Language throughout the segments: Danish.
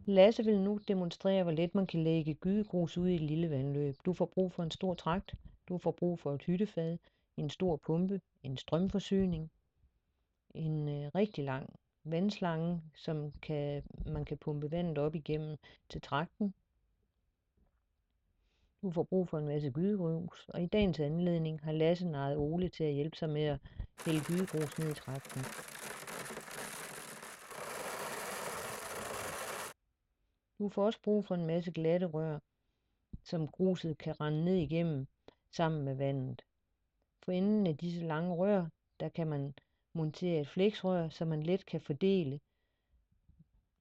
Lasse vil nu demonstrere, hvor let man kan lægge gydegrus ud i et lille vandløb. Du får brug for en stor trakt, du får brug for et hyttefad, en stor pumpe, en strømforsyning, en rigtig lang vandslange, som man kan pumpe vandet op igennem til trakten. Du får brug for en masse gydegrus, og i dagens anledning har Lasse narret Ole til at hjælpe sig med at hælde gydegrus ned i trakten. Du får også brug for en masse glatte rør, som gruset kan rende ned igennem sammen med vandet. For enden af disse lange rør, der kan man montere et fleksrør, så man let kan fordele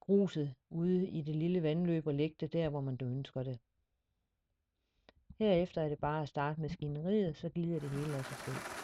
gruset ude i det lille vandløb og lægge det der, hvor man ønsker det. Herefter er det bare at starte maskineriet, så glider det hele af sig selv.